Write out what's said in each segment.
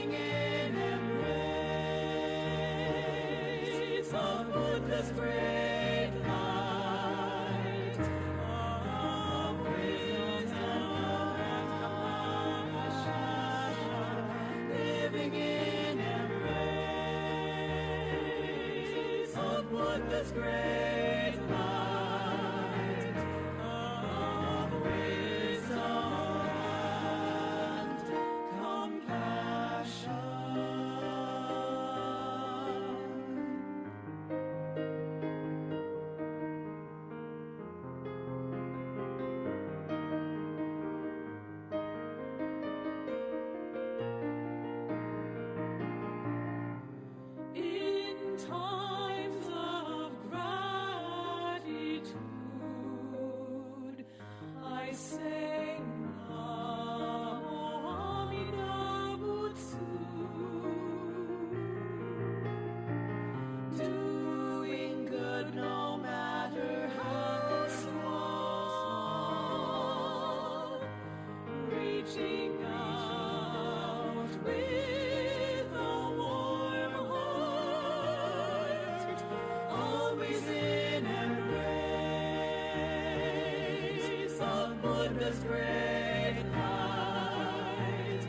living in embrace of Buddha's great light of wisdom and compassion, living in embrace of Buddha's great light of wisdom and compassion. In times of gratitude, I say Namo Nembutsu, doing good no matter how small, reaching out with a warm heart, always in embrace of Buddha's great light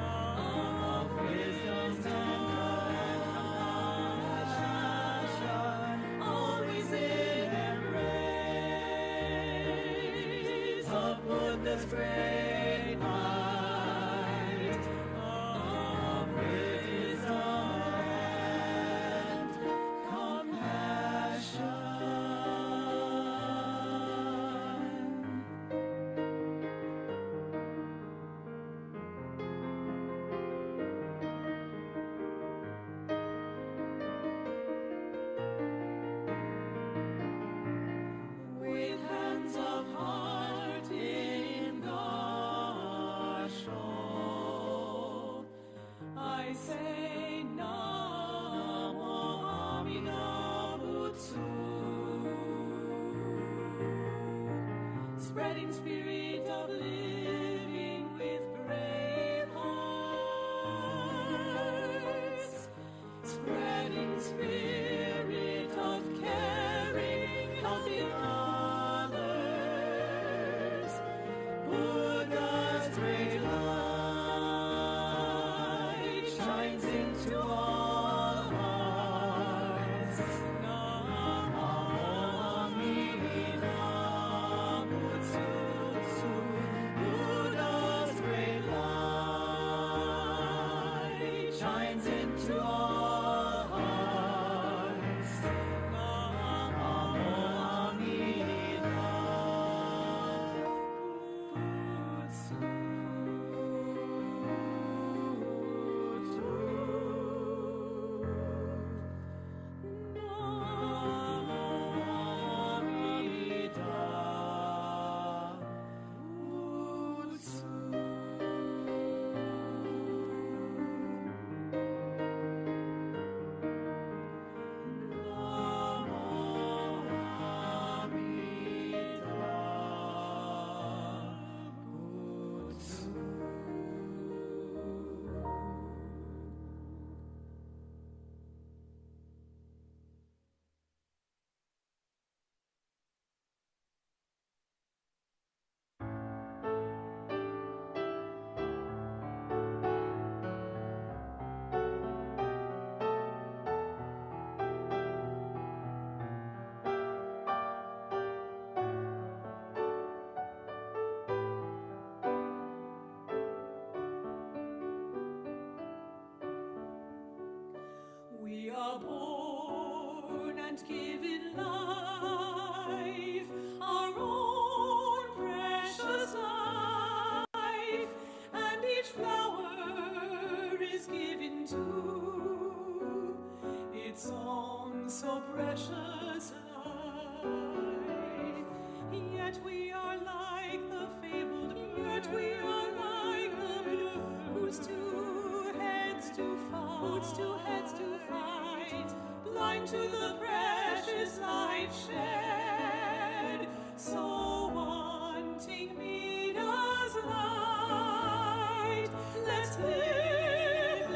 of wisdom and compassion, always in embrace of Buddha's great light of wisdom and compassion. With hands of heart in Gasho, I say Namo Nembutsu, spreading spirit of living with brave hearts, spreading spirit of caring, helping others, Buddha's great light shines into all hearts. Namo Nembutsu, Buddha's great light shines into all hearts. Namo We are born and given life, our own precious life, and each flower is given to its own so precious life. Yet we are like the fabled bird, yet we are like the bird whose two heads do fight, blind to the precious life shed, so wanting Mida's light. Let's live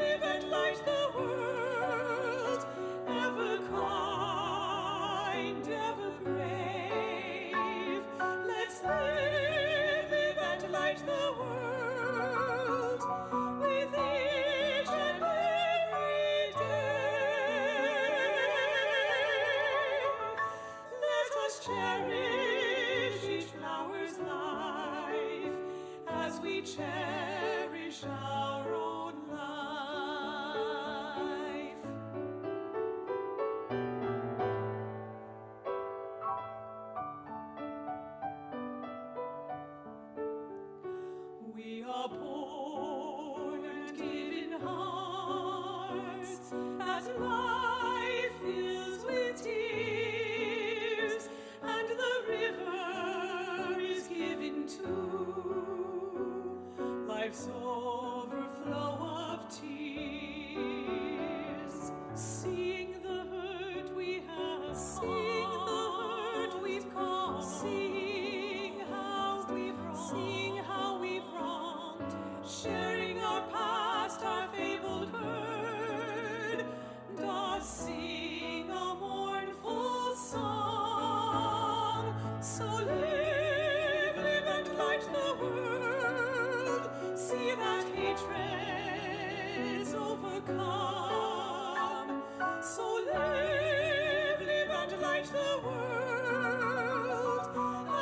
cherish our own life. We are born and given hearts, as life fills with tears, and the river is given to life's overflow of tears. Seeing the hurt we have, seeing the hurt we've caused, seeing how we've wronged, sharing our past, our fabled herd, does sing a mournful song. So live and light the world. See that hatred's overcome. So live and light the world.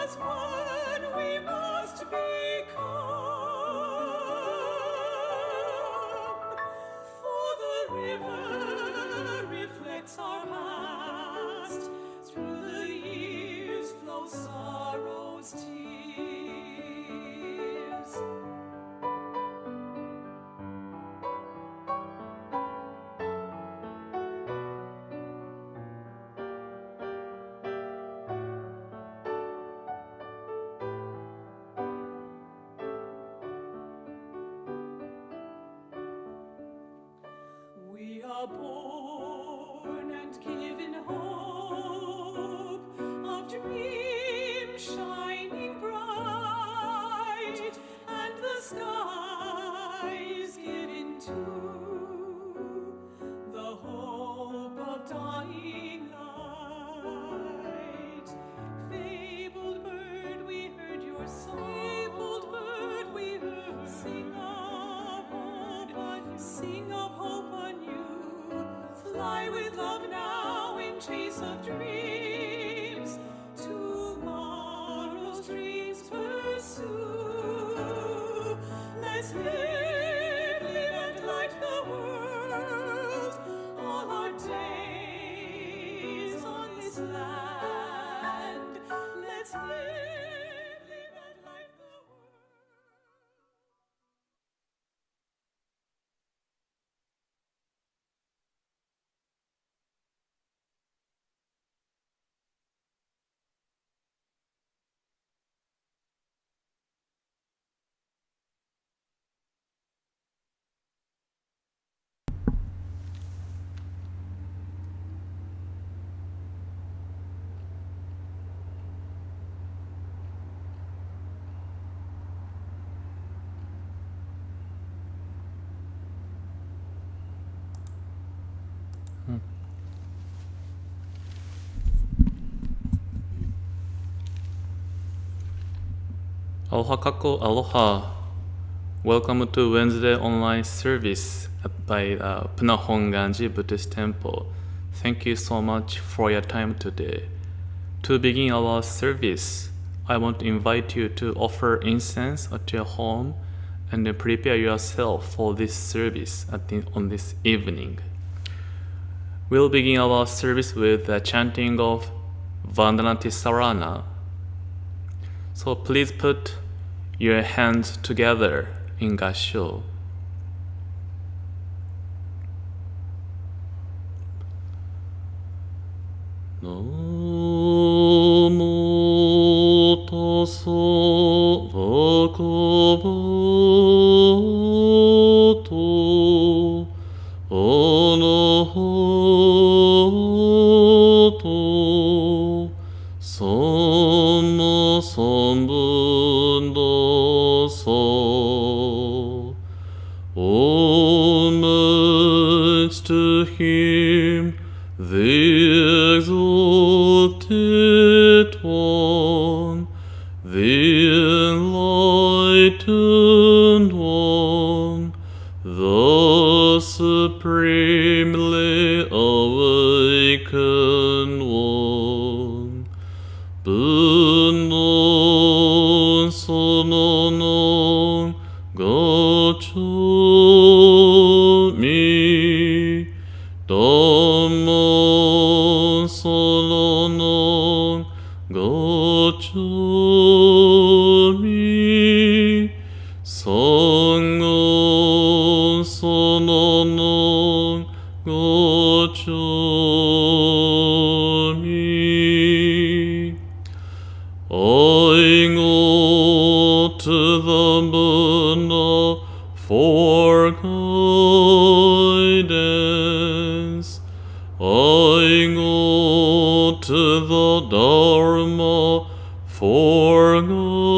As one we must become. For the river reflects our past. Through the years flow sorrow's tears. We are born and given hope of dreams shining bright, and the sky is given to the hope of dying light. Fabled bird, we heard your song. Fabled bird, we heard. Sing of hope on you. Sing of hope on you. Fly with love now in chase of dreams. Tomorrow's dreams pursue. Let's live and light the world. All our days on this land. Let's live and light the world. Aloha kako, aloha. Welcome to Wednesday online service by Puna Hongwanji Buddhist Temple. Thank you so much for your time today. To begin our service, I want to invite you to offer incense at your home and prepare yourself for this service on this evening. We'll begin our service with the chanting of Vandana Ti-Sarana. So please put your hands together in Gassho. Namo tasso bhagavato arahato samma sambuddhassa. Homage to him, the exalted one, the enlightened one, the supremely awakened one. Buddha Sononon, God mi Dhammo solonon gacchami Sangho solonon gacchami I go to the Buddha for guidance. I go to the Dharma for guidance.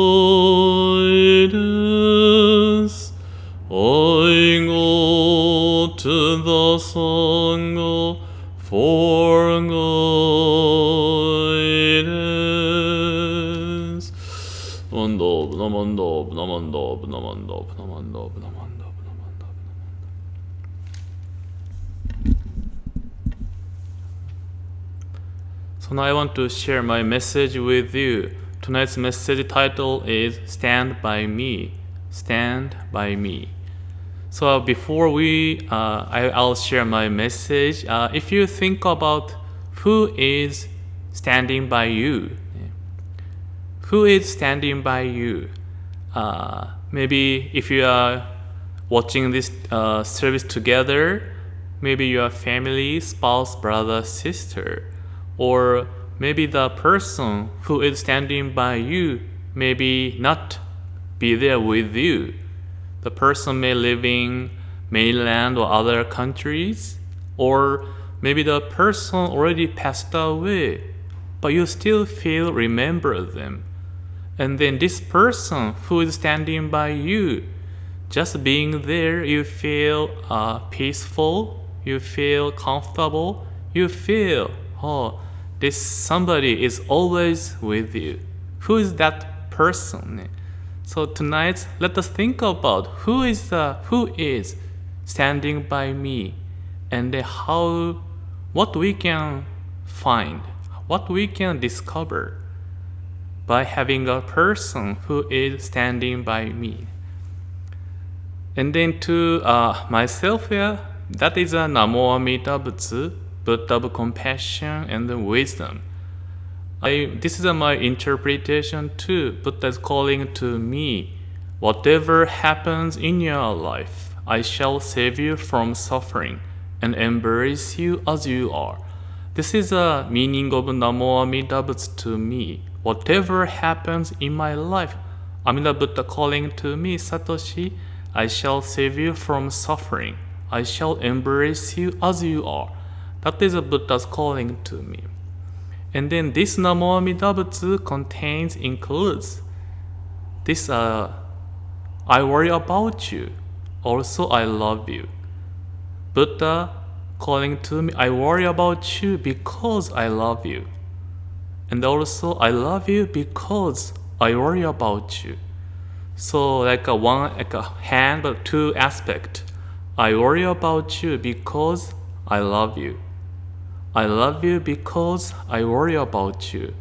I go to the Sangha for guidance. Namandab, namandab, namandab, namandab, namandab, namandab, namandab. So now I want to share my message with you. Tonight's message title is Stand By Me. Stand By Me. So before I'll share my message. If you think about who is standing by you, who is standing by you? Maybe if you are watching this service together, maybe your family, spouse, brother, sister, or maybe the person who is standing by you maybe not be there with you. The person may live in mainland or other countries, or maybe the person already passed away, but you still remember them. And then this person who is standing by you, just being there, you feel peaceful, you feel comfortable, you feel, this somebody is always with you. Who is that person? So tonight, let us think about who is standing by me, and what we can find, what we can discover by having a person who is standing by me. And then to myself, that is a Namo Amida Butsu, Buddha of compassion and wisdom. This is my interpretation too. Buddha is calling to me, whatever happens in your life, I shall save you from suffering and embrace you as you are. This is a meaning of Namo Amida Butsu to me. Whatever happens in my life, Amida Buddha calling to me, Satoshi, I shall save you from suffering. I shall embrace you as you are. That is a Buddha's calling to me. And then this Namo Amida Butsu includes this I worry about you. Also, I love you. Buddha calling to me, I worry about you because I love you. And also, I love you because I worry about you. So like a hand, but two aspects. I worry about you because I love you. I love you because I worry about you.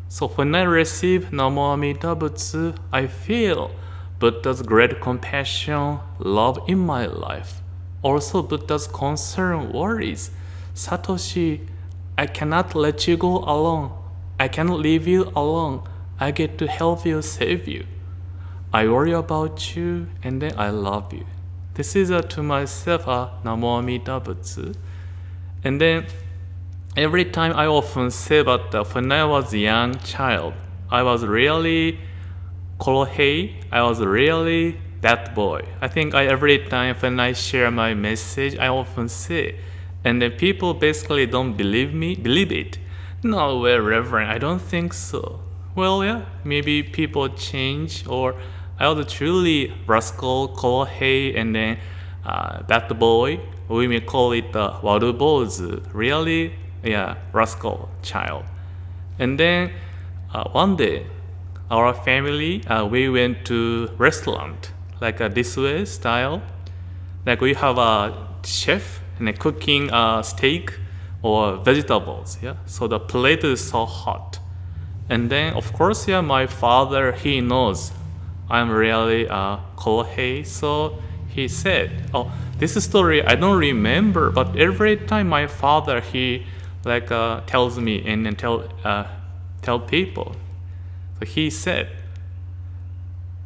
So when I receive Namo Amida Butsu, I feel Buddha's great compassion, love in my life. Also Buddha's concern, worries. Satoshi, I cannot let you go alone. I cannot leave you alone. I get to help you, save you. I worry about you and then I love you. This is to myself Namo Amida Butsu. And then every time I often say about when I was a young child, I was really Korohei, I was really that boy. I think every time when I share my message, I often say, and then people basically don't believe it. No way, Reverend, I don't think so. Well, yeah, maybe people change, or I was truly rascal, Korohei, and then that boy, we may call it Warubozu, really, rascal child. And then one day, our family, we went to restaurant, like this way style. Like we have a chef and cooking steak or vegetables, So the plate is so hot. And then, of course, my father, he knows I'm really kohei. So he said, oh, this story I don't remember, but every time my father, he tells me and then tell people. So he said,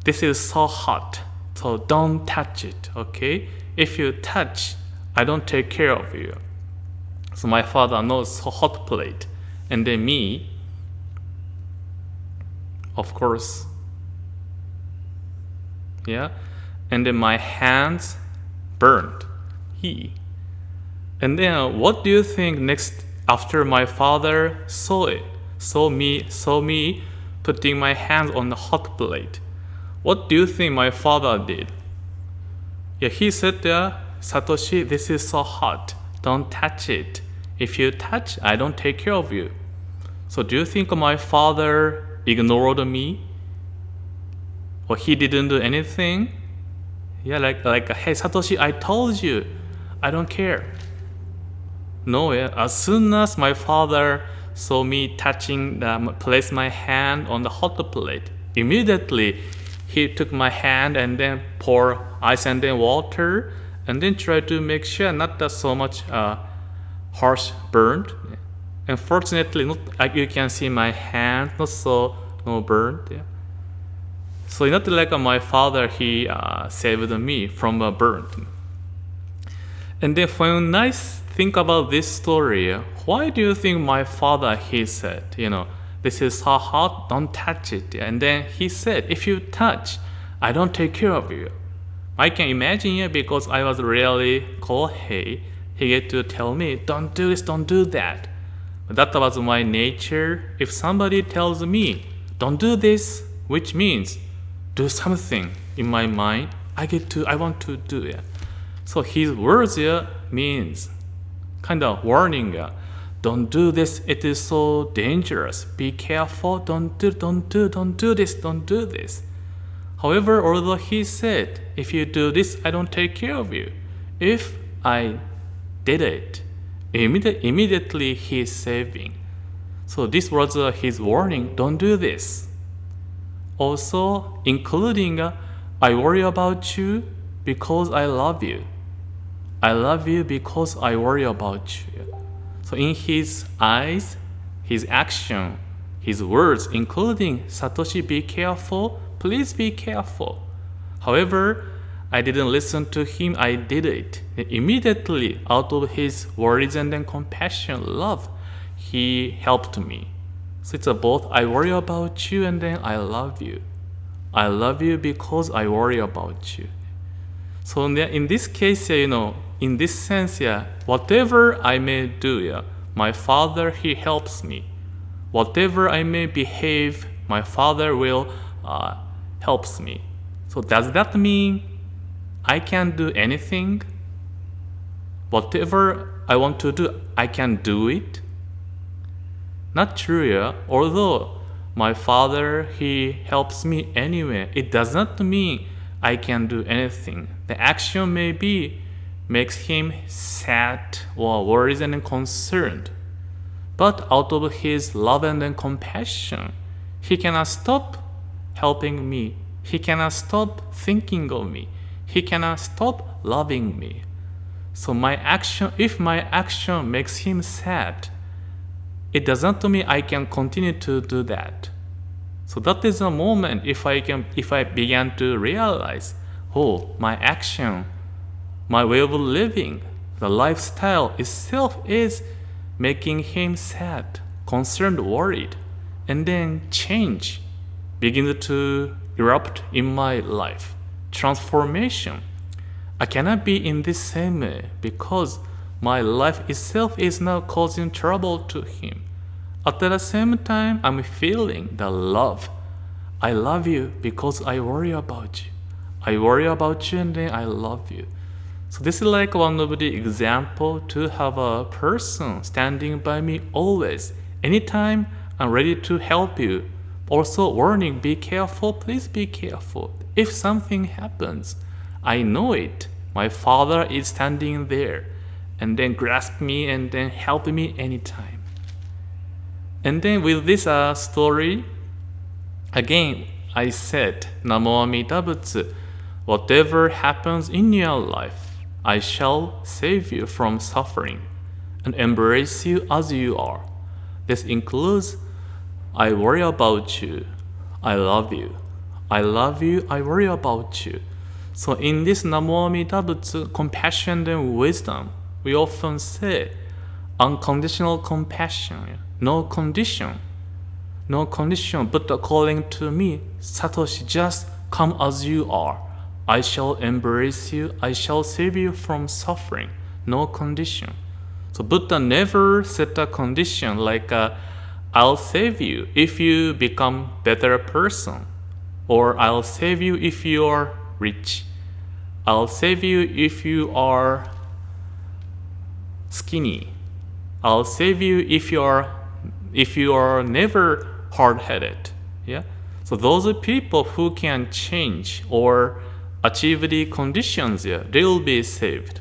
this is so hot, so don't touch it, okay? If you touch, I don't take care of you. So my father knows so hot plate. And then me, of course, yeah. And then my hands burned. And then what do you think next after my father saw it? Saw me putting my hands on the hot plate. What do you think my father did? Yeah, he said there, Satoshi, this is so hot. Don't touch it. If you touch, I don't take care of you. So do you think my father ignored me? Or he didn't do anything? Yeah, hey Satoshi, I told you, I don't care. No, yeah. As soon as my father saw me place my hand on the hot plate, immediately he took my hand and then pour ice and then water and then try to make sure not that so much harsh burned. And fortunately, you can see my hand no burned. Yeah. So not like my father, he saved me from a burn. And then when I think about this story, why do you think my father, he said, this is so hot, don't touch it. And then he said, if you touch, I don't take care of you. I can imagine it because I was really kohei. He get to tell me, don't do this, don't do that. But that was my nature. If somebody tells me, don't do this, which means do something in my mind, I want to do it. So his words means kind of warning. Don't do this, it is so dangerous. Be careful, don't do this. However, although he said, if you do this, I don't take care of you. If I did it, immediately he is saving. So this was his warning, don't do this. Also, including, I worry about you because I love you. I love you because I worry about you. So in his eyes, his action, his words, including Satoshi, be careful, please be careful. However, I didn't listen to him, I did it. Immediately, out of his worries and then compassion, love, he helped me. So it's both I worry about you and then I love you. I love you because I worry about you. So in this case, in this sense, whatever I may do, my father, he helps me. Whatever I may behave, my father will helps me. So does that mean I can't do anything? Whatever I want to do, I can do it? Not true, although my father, he helps me anyway. It does not mean I can do anything. The action maybe makes him sad or worried and concerned. But out of his love and compassion, he cannot stop helping me. He cannot stop thinking of me. He cannot stop loving me. So if my action makes him sad, it does not mean I can continue to do that. So that is a moment if I began to realize, my action, my way of living, the lifestyle itself is making him sad, concerned, worried, and then change begins to erupt in my life. Transformation. I cannot be in this same way because my life itself is now causing trouble to him. At the same time, I'm feeling the love. I love you because I worry about you. I worry about you and then I love you. So this is like one of the example to have a person standing by me always. Anytime I'm ready to help you. Also warning, be careful, please be careful. If something happens, I know it. My father is standing there and then grasp me and then help me anytime. And then with this story, again, I said, Namo Amida Butsu, whatever happens in your life, I shall save you from suffering and embrace you as you are. This includes, I worry about you, I love you. I love you, I worry about you. So in this Namo Amida Butsu, compassion and wisdom, we often say unconditional compassion, no condition. No condition, but according to me, Satoshi, just come as you are. I shall embrace you, I shall save you from suffering. No condition. So Buddha never set a condition like I'll save you if you become better person, or I'll save you if you are rich. I'll save you if you are skinny. I'll save you if you are never hard-headed. Yeah. So those are people who can change or achieve the conditions, yeah, they will be saved.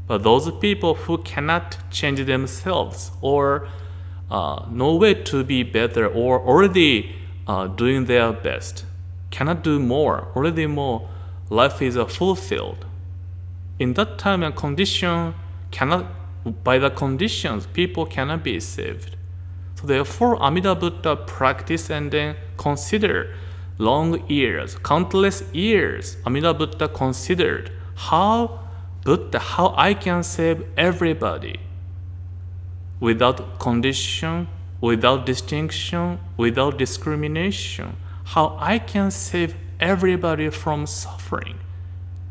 But those people who cannot change themselves or no way to be better or already doing their best, cannot do more, already more, life is fulfilled. In that time and condition cannot, by the conditions, people cannot be saved. So therefore, Amida Buddha practice and then consider long years, countless years. Amida Buddha considered how I can save everybody without condition, without distinction, without discrimination. How I can save everybody from suffering.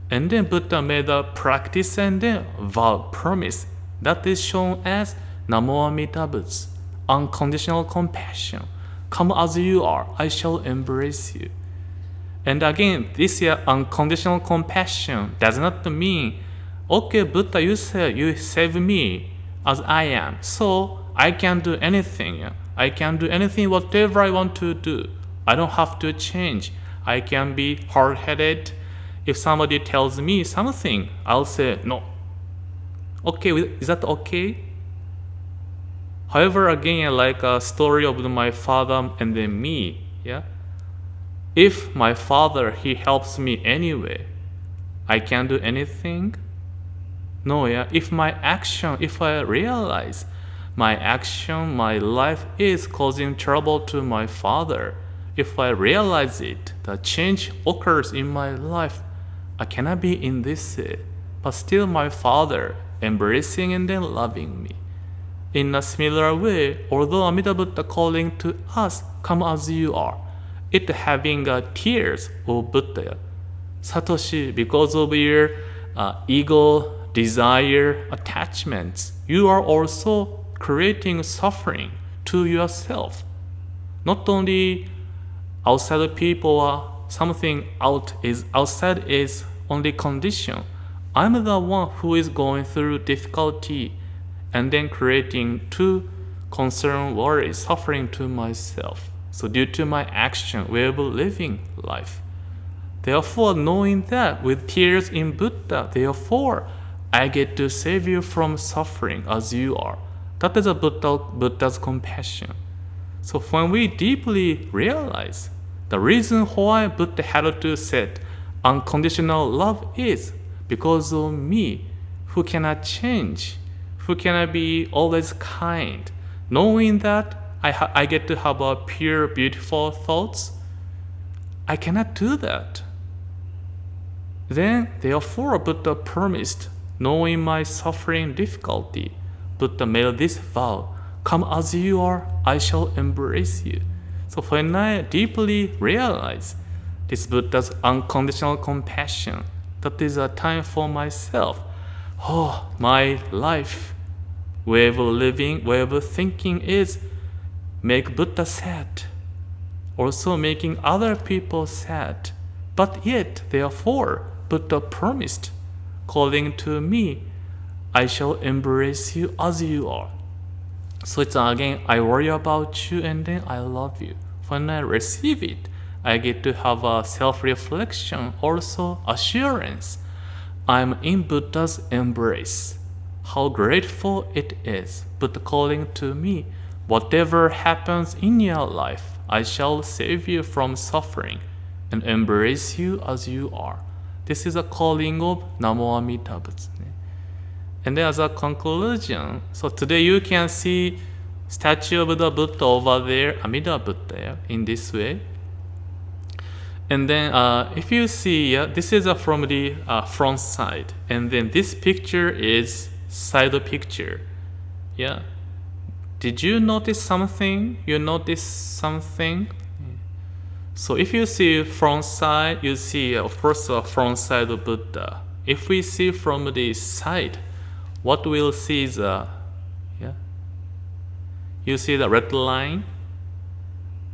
And then Buddha made a practice and then vow, promise. That is shown as Namo Amida Butsu, unconditional compassion. Come as you are, I shall embrace you. And again, this unconditional compassion does not mean, okay, Buddha, you say you save me as I am, so I can do anything. I can do anything, whatever I want to do. I don't have to change. I can be hard-headed. If somebody tells me something, I'll say no. Okay, is that okay? However, again, like a story of my father and then me, yeah. If my father, he helps me anyway, I can do anything? No, yeah. If I realize my action, my life is causing trouble to my father, if I realize it, the change occurs in my life, I cannot be in this, but still my father embracing and then loving me. In a similar way, although Amida Buddha calling to us, come as you are, it having tears of Buddha. Satoshi, because of your ego, desire, attachments, you are also creating suffering to yourself. Not only outside people, something outside is only condition. I'm the one who is going through difficulty and then creating two concern, worry, suffering to myself. So due to my action, way of living life. Therefore, knowing that with tears in Buddha, therefore, I get to save you from suffering as you are. That is a Buddha's compassion. So when we deeply realize the reason why Buddha had to set unconditional love is because of me, who cannot change, who cannot be always kind. Knowing that I get to have a pure, beautiful thoughts, I cannot do that. Then, therefore, Buddha promised, knowing my suffering difficulty, Buddha made this vow, come as you are, I shall embrace you. So when I deeply realize this Buddha's unconditional compassion, that is a time for myself. Oh, my life, way of living, way of thinking is make Buddha sad, also making other people sad. But yet, therefore, Buddha promised, calling to me, I shall embrace you as you are. So it's again, I worry about you and then I love you. When I receive it, I get to have a self-reflection, also assurance. I'm in Buddha's embrace. How grateful it is, Buddha calling to me, whatever happens in your life, I shall save you from suffering and embrace you as you are. This is a calling of Namo Amida Butsu. And then as a conclusion, so today you can see statue of the Buddha over there, Amida Buddha, in this way. And then if you see, this is from the front side, and then this picture is side picture. Yeah. Did you notice something? You notice something? So if you see front side, you see of course a front side of Buddha. If we see from the side, what we'll see is you see the red line.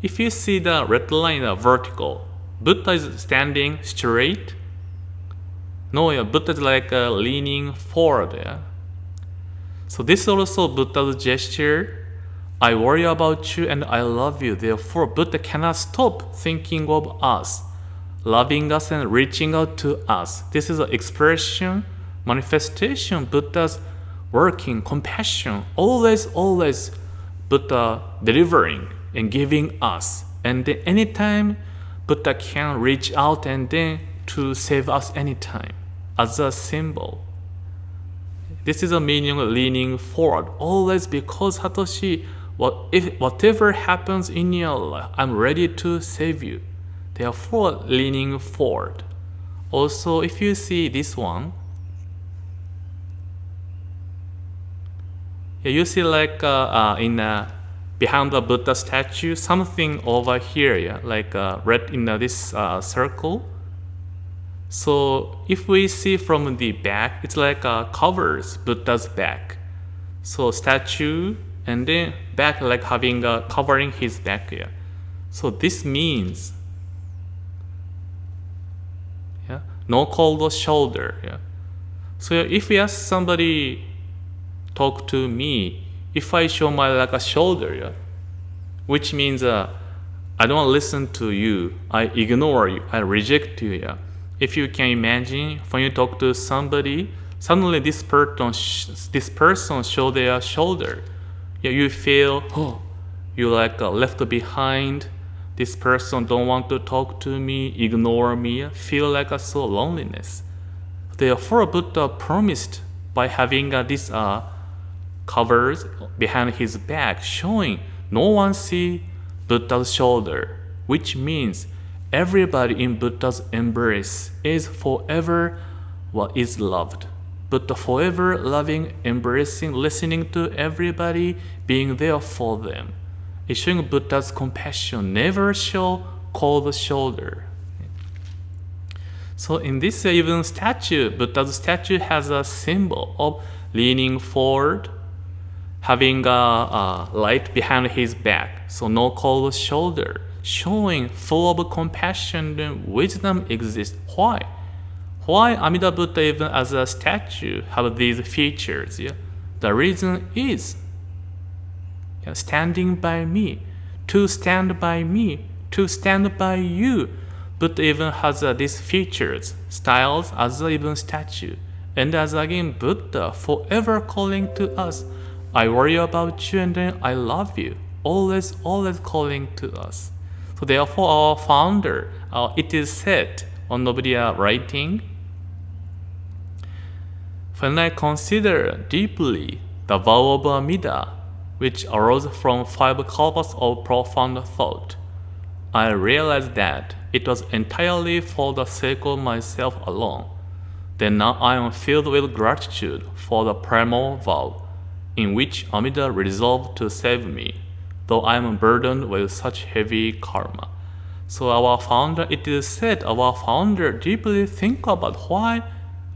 If you see the red line vertical, Buddha is standing straight. No, Buddha is like leaning forward. Yeah? So this is also Buddha's gesture. I worry about you and I love you. Therefore, Buddha cannot stop thinking of us, loving us and reaching out to us. This is an expression, manifestation, Buddha's working, compassion, always Buddha delivering and giving us. And then anytime Buddha can reach out and then to save us anytime as a symbol. This is a meaning of leaning forward, always, because Satoshi, whatever happens in your life, I'm ready to save you. Therefore, leaning forward. Also, if you see this one, you see like behind the Buddha statue, something over here, like red in this circle. So if we see from the back, it's like covers Buddha's back. So statue and then back like having covering his back here. So this means no cold shoulder. So if we ask somebody talk to me, if I show my like a shoulder, which means I don't listen to you, I ignore you, I reject you. If you can imagine, when you talk to somebody, suddenly this person show their shoulder. You feel, you like left behind. This person don't want to talk to me, ignore me, feel like so loneliness. Therefore, Buddha promised by having this covers behind his back, showing no one see Buddha's shoulder, which means everybody in Buddha's embrace is forever what is loved. Buddha forever loving, embracing, listening to everybody, being there for them. It's showing Buddha's compassion, never show cold shoulder. So in this even statue, Buddha's statue has a symbol of leaning forward, having a light behind his back, so no cold shoulder, showing full of compassion and wisdom exists. Why? Why Amida Buddha even as a statue have these features? The reason is standing by me, to stand by me, to stand by you. Buddha even has these features, styles as even statue. And as again Buddha forever calling to us, I worry about you and then I love you. Always calling to us. So therefore our founder, it is said on the writing, when I consider deeply the vow of Amida, which arose from 5 kalpas of profound thought, I realized that it was entirely for the sake of myself alone. Then now I am filled with gratitude for the primal vow, in which Amida resolved to save me, though I am burdened with such heavy karma. So our founder, it is said, our founder deeply think about why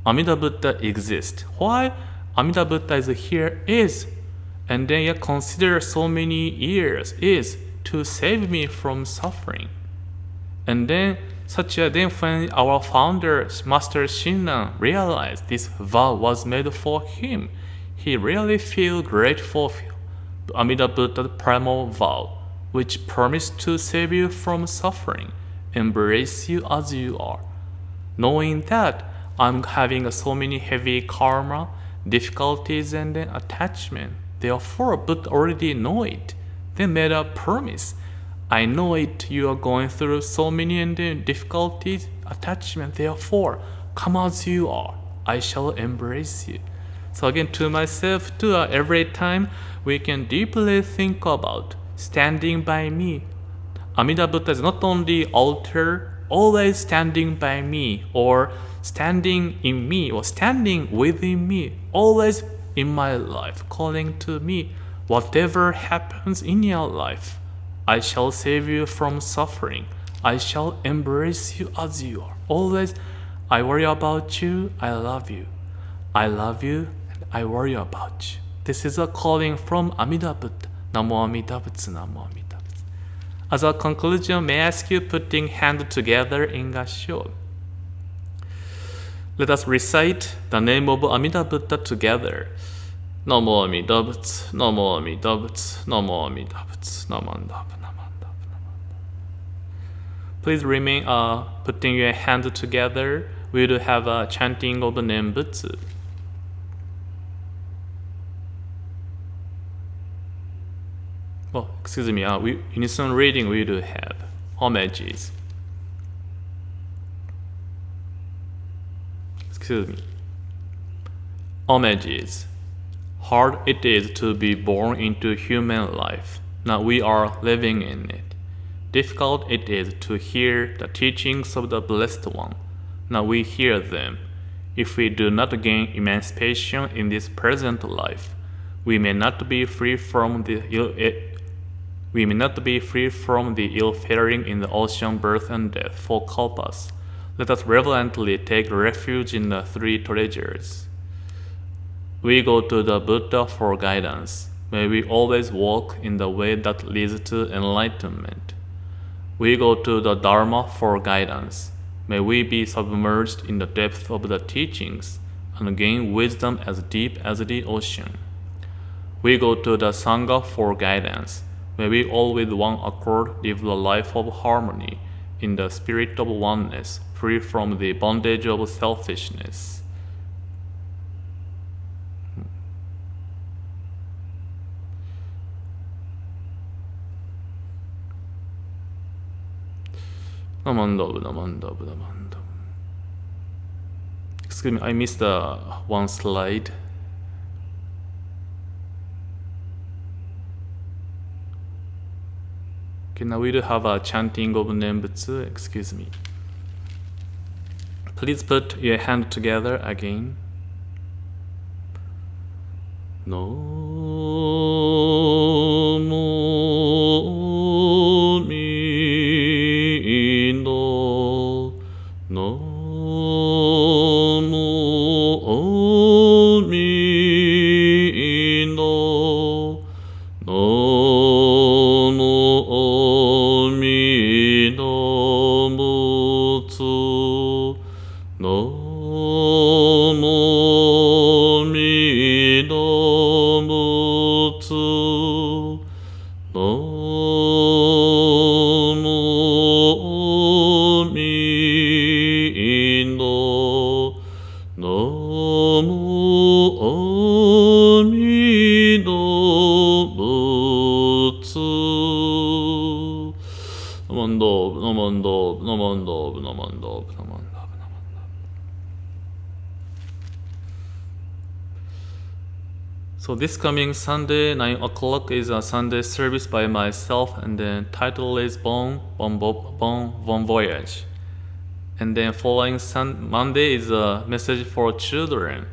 Amida Buddha exists, why Amida Buddha is here is, and then consider so many years is to save me from suffering. And then then when our founder, Master Shin, realized this vow was made for him, he really feel grateful to Amida Buddha's primal vow, which promised to save you from suffering, embrace you as you are. Knowing that I'm having so many heavy karma, difficulties and attachment, therefore Buddha already know it. They made a promise. I know it. You are going through so many difficulties, attachment. Therefore, come as you are. I shall embrace you. So again, to myself too, every time we can deeply think about standing by me. Amida Buddha is not only altar, always standing by me, or standing in me, or standing within me, always in my life, calling to me, whatever happens in your life, I shall save you from suffering. I shall embrace you as you are. Always, I worry about you, I love you. I love you, and I worry about you. This is a calling from Amida Buddha. Namo Amida Butsu, Namo Amida Butsu. As a conclusion, may I ask you putting hands together in Gassho. Let us recite the name of Amida Buddha together. Namo Amida Butsu, Namo Amida Butsu, Namo Amida Butsu, Namanda. Please remain putting your hands together. We will have a chanting of the Nembutsu. Oh, excuse me. Unison reading we do have homages. Excuse me. Homages. Hard it is to be born into human life. Now we are living in it. Difficult it is to hear the teachings of the Blessed One. Now we hear them. If we do not gain emancipation in this present life, we may not be free from the ill-faring in the ocean birth and death for kalpas. Let us reverently take refuge in the three treasures. We go to the Buddha for guidance. May we always walk in the way that leads to enlightenment. We go to the Dharma for guidance. May we be submerged in the depth of the teachings and gain wisdom as deep as the ocean. We go to the Sangha for guidance. May we all with one accord live the life of harmony in the spirit of oneness, free from the bondage of selfishness. Excuse me, I missed one slide. Okay, now we do have a chanting of Nembutsu. Excuse me. Please put your hand together again. So this coming Sunday, 9 o'clock is a Sunday service by myself, and then title is Bon Voyage. And then following Monday is a message for children,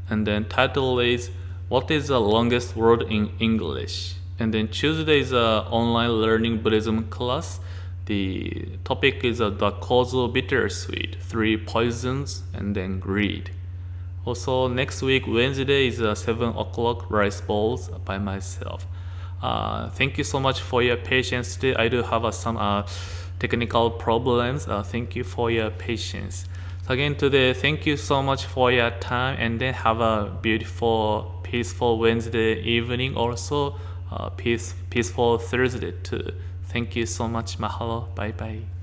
and then title is What is the longest word in English? And then Tuesday is a online learning Buddhism class. The topic is the cause of bittersweet, 3 poisons, and then greed. Also, next week, Wednesday, is 7 o'clock rice bowls by myself. Thank you so much for your patience today. I do have some technical problems. Thank you for your patience. So again, today, thank you so much for your time, and then have a beautiful, peaceful Wednesday evening. Also, peaceful Thursday too. Thank you so much. Mahalo. Bye-bye.